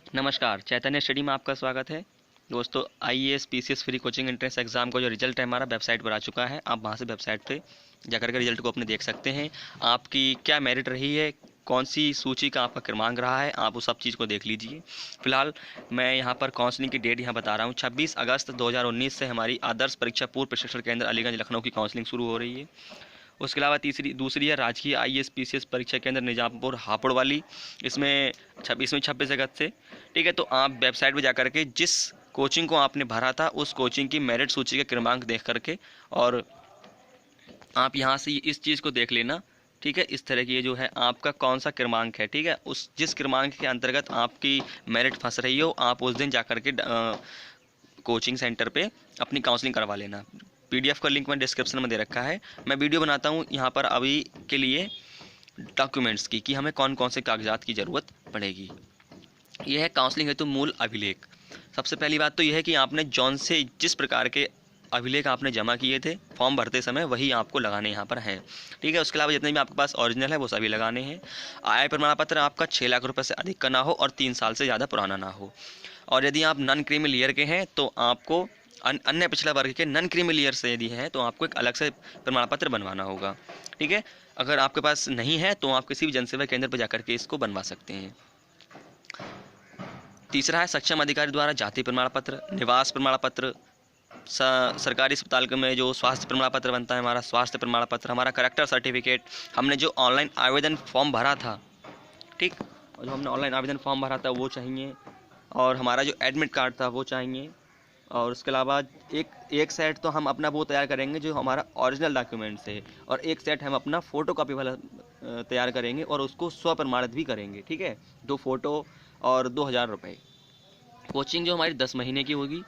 नमस्कार, चैतन्य स्टडी में आपका स्वागत है। दोस्तों, IAS PCS free coaching entrance exam का जो रिजल्ट है हमारा वेबसाइट पर आ चुका है। आप वहां से वेबसाइट पे जाकर के रिजल्ट को अपने देख सकते हैं। आपकी क्या मेरिट रही है, कौन सी सूची का आपका क्रमांक रहा है, आप उस सब चीज़ को देख लीजिए। फिलहाल मैं यहाँ पर काउंसलिंग की डेट यहाँ बता रहा हूँ। 26 अगस्त 2019 से हमारी आदर्श परीक्षा पूर्व प्रशिक्षण केंद्र अलीगंज लखनऊ की काउंसलिंग शुरू हो रही है। उसके अलावा दूसरी है राजकीय आईएएस पीसीएस परीक्षा केंद्र निजामपुर हापुड़ वाली। इसमें 26 अगस्त से। ठीक है, तो आप वेबसाइट पर जाकर के जिस कोचिंग को आपने भरा था उस कोचिंग की मेरिट सूची के क्रमांक देख करके और आप यहाँ से इस चीज़ को देख लेना। ठीक है, इस तरह की ये जो है आपका कौन सा क्रमांक है। ठीक है, उस जिस क्रमांक के अंतर्गत आपकी मेरिट फंस रही हो आप उस दिन जाकर के कोचिंग सेंटर पे अपनी काउंसलिंग करवा लेना। पीडीएफ का लिंक मैं डिस्क्रिप्शन में दे रखा है। मैं वीडियो बनाता हूँ यहाँ पर अभी के लिए डॉक्यूमेंट्स की कि हमें कौन कौन से कागजात की ज़रूरत पड़ेगी। यह है काउंसलिंग हेतु मूल अभिलेख। सबसे पहली बात तो यह है कि आपने जौन से जिस प्रकार के अभिलेख आपने जमा किए थे फॉर्म भरते समय वही आपको लगाने यहाँ पर हैं। ठीक है, उसके अलावा जितने भी आपके पास ओरिजिनल है वो सभी लगाने हैं। आय प्रमाण पत्र आपका 6 लाख रुपए से अधिक का ना हो और 3 साल से ज़्यादा पुराना ना हो। और यदि आप नॉन क्रीमी लेयर के हैं तो आपको अन्य पिछड़ा वर्ग के नॉन क्रीमी लेयर से यदि है तो आपको एक अलग से प्रमाण पत्र बनवाना होगा। ठीक है, अगर आपके पास नहीं है तो आप किसी भी जनसेवा केंद्र पर जाकर के इसको बनवा सकते हैं। तीसरा है सक्षम अधिकारी द्वारा जाति प्रमाण पत्र, निवास प्रमाण पत्र, सरकारी अस्पताल में जो स्वास्थ्य प्रमाण पत्र बनता है, हमारा स्वास्थ्य प्रमाण पत्र, हमारा करेक्टर सर्टिफिकेट, हमने जो ऑनलाइन आवेदन फॉर्म भरा था। ठीक, और जो हमने ऑनलाइन आवेदन फॉर्म भरा था वो चाहिए, और हमारा जो एडमिट कार्ड था वो चाहिए। और उसके अलावा एक सेट तो हम अपना वो तैयार करेंगे जो हमारा ओरिजिनल डॉक्यूमेंट्स है, और एक सेट हम अपना फ़ोटो कॉपी वाला तैयार करेंगे और उसको स्वप्रमाणित भी करेंगे। ठीक है, 2 फ़ोटो और 2000 रुपये। कोचिंग जो हमारी 10 महीने की होगी,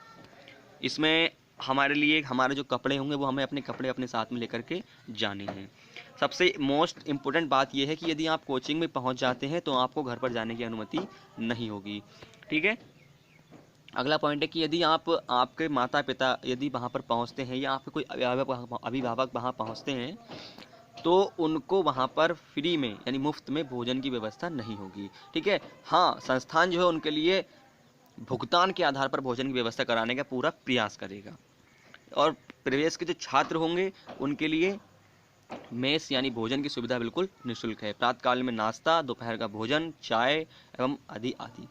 इसमें हमारे लिए हमारे जो कपड़े होंगे वो हमें अपने कपड़े अपने साथ में लेकर के जाने हैं। सबसे मोस्ट इम्पोर्टेंट बात यह है कि यदि आप कोचिंग में पहुंच जाते हैं तो आपको घर पर जाने की अनुमति नहीं होगी। ठीक है, अगला पॉइंट है कि यदि आपके माता पिता यदि वहाँ पर पहुँचते हैं या आपके कोई अभिभावक वहाँ पहुँचते हैं तो उनको वहाँ पर फ्री में यानी मुफ्त में भोजन की व्यवस्था नहीं होगी। ठीक है, हाँ, संस्थान जो है उनके लिए भुगतान के आधार पर भोजन की व्यवस्था कराने का पूरा प्रयास करेगा। और प्रवेश के जो छात्र होंगे उनके लिए मेस यानी भोजन की सुविधा बिल्कुल निःशुल्क है। प्रातःकाल में नाश्ता, दोपहर का भोजन, चाय एवं आदि आदि।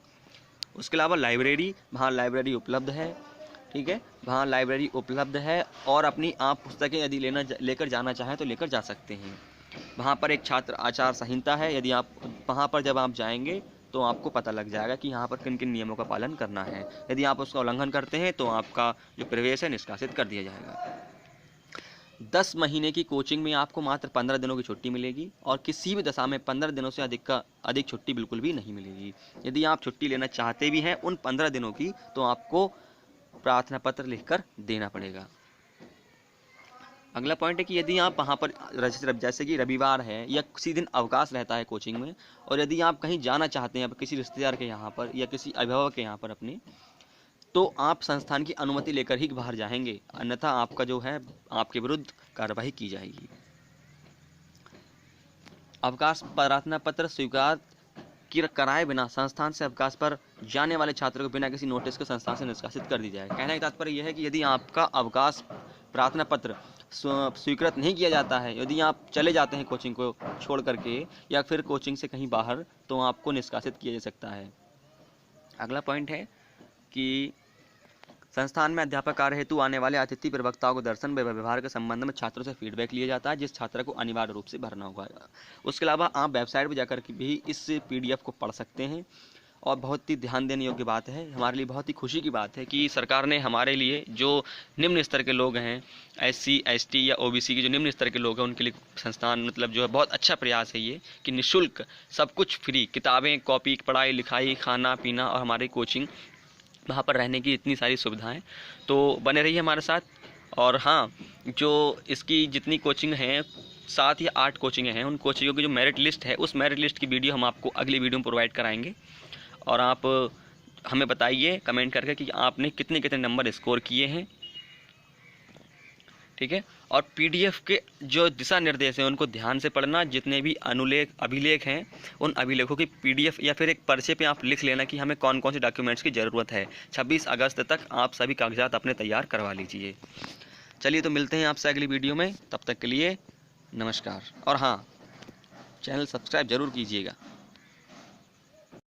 उसके अलावा लाइब्रेरी, वहाँ लाइब्रेरी उपलब्ध है। ठीक है, वहाँ लाइब्रेरी उपलब्ध है और अपनी आप पुस्तकें यदि लेकर जाना चाहें तो लेकर जा सकते हैं। वहाँ पर एक छात्र आचार संहिता है। यदि आप वहाँ पर जब आप जाएंगे तो आपको पता लग जाएगा कि यहाँ पर किन किन नियमों का पालन करना है। यदि आप उसका उल्लंघन करते हैं तो आपका जो प्रवेश है निष्कासित कर दिया जाएगा। 10 महीने की कोचिंग में आपको मात्र 15 दिनों की छुट्टी मिलेगी और किसी भी दशा में 15 दिनों से अधिक छुट्टी बिल्कुल भी नहीं मिलेगी। यदि आप छुट्टी लेना चाहते भी हैं उन 15 दिनों की तो आपको प्रार्थना पत्र लिखकर देना पड़ेगा। अगला पॉइंट है कि यदि आप वहाँ पर जैसे कि रविवार है या किसी दिन अवकाश रहता है कोचिंग में, और यदि आप कहीं जाना चाहते हैं किसी रिश्तेदार के यहाँ पर या किसी अभिभावक के यहाँ पर अपने, तो आप संस्थान की अनुमति लेकर ही बाहर जाएंगे, अन्यथा आपका जो है आपके विरुद्ध कार्रवाई की जाएगी। अवकाश प्रार्थना पत्र स्वीकार कराए बिना संस्थान से अवकाश पर जाने वाले छात्रों को बिना किसी नोटिस के संस्थान से निष्कासित कर दी जाए। कहने का तात्पर्य यह है कि यदि आपका अवकाश प्रार्थना पत्र स्वीकृत नहीं किया जाता है, यदि आप चले जाते हैं कोचिंग को छोड़ करके या फिर कोचिंग से कहीं बाहर, तो आपको निष्कासित किया जा सकता है। अगला पॉइंट है कि संस्थान में अध्यापक कार्य हेतु आने वाले अतिथि प्रवक्ताओं को दर्शन व व्यवहार के संबंध में छात्रों से फीडबैक लिया जाता है, जिस छात्र को अनिवार्य रूप से भरना होगा। उसके अलावा आप वेबसाइट पर जाकर के भी इस पीडीएफ को पढ़ सकते हैं। और बहुत ही ध्यान देने योग्य बात है, हमारे लिए बहुत ही खुशी की बात है कि सरकार ने हमारे लिए जो निम्न स्तर के लोग हैं, एससी एसटी या ओबीसी के जो निम्न स्तर के लोग हैं उनके लिए संस्थान मतलब जो है बहुत अच्छा प्रयास है ये कि निःशुल्क सब कुछ फ्री, किताबें, कॉपी, पढ़ाई लिखाई, खाना पीना और हमारी कोचिंग, वहाँ पर रहने की इतनी सारी सुविधाएं। तो बने रहिए हमारे साथ। और हाँ, जो इसकी जितनी कोचिंग हैं 7 या 8 कोचिंगें हैं, उन कोचिंगों की जो मेरिट लिस्ट है उस मेरिट लिस्ट की वीडियो हम आपको अगली वीडियो में प्रोवाइड कराएंगे। और आप हमें बताइए कमेंट करके कि आपने कितने कितने नंबर स्कोर किए हैं। ठीक है। और पीडीएफ के जो दिशा निर्देश हैं उनको ध्यान से पढ़ना। जितने भी अनुलेख अभिलेख हैं उन अभिलेखों की पीडीएफ या फिर एक पर्चे पे आप लिख लेना कि हमें कौन कौन से डॉक्यूमेंट्स की ज़रूरत है। 26 अगस्त तक आप सभी कागजात अपने तैयार करवा लीजिए। चलिए तो मिलते हैं आपसे अगली वीडियो में, तब तक के लिए नमस्कार। और हाँ, चैनल सब्सक्राइब जरूर कीजिएगा।